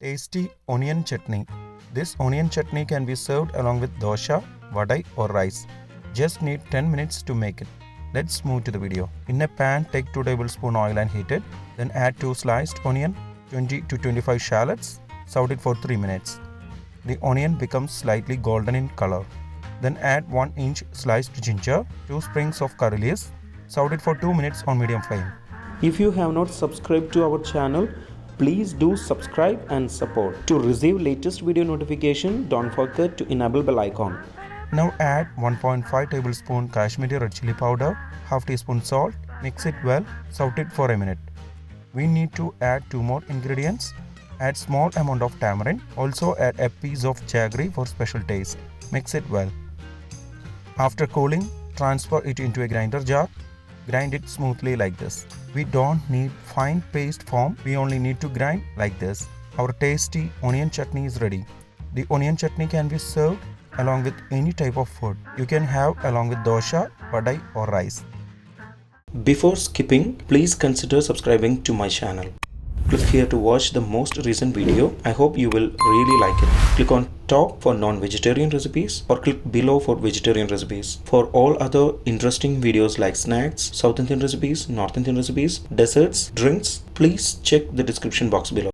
tasty onion chutney. This onion chutney can be served along with dosa, vada or rice. Just need 10 minutes to make it. Let's move to the video. In a pan, take 2 tablespoons oil and heat it. Then add 2 sliced onion, 20 to 25 shallots. Saute it for 3 minutes. The onion becomes slightly golden in color. Then add 1 inch sliced ginger, 2 sprigs of curry leaves. Saute it for 2 minutes on medium flame. If you have not subscribed to our channel, please do subscribe and support. To receive latest video notification, don't forget to enable bell icon. Now add 1.5 tablespoon Kasmiri Red Chilli Powder, half teaspoon salt, mix it well, saute it for a minute. We need to add 2 more ingredients. Add small amount of tamarind, also add a piece of jaggery for special taste. Mix it well. After cooling, transfer it into a grinder jar. Grind it smoothly like this. We don't need fine paste form, we only need to grind like this. Our tasty onion chutney is ready. The onion chutney can be served along with any type of food. You can have along with dosa, vada or rice. Before skipping, please consider subscribing to my channel. Click here to watch the most recent video. I hope you will really like it. Click on top for non-vegetarian recipes or click below for vegetarian recipes. For all other interesting videos like snacks, South Indian recipes, North Indian recipes, desserts, drinks, please check the description box below.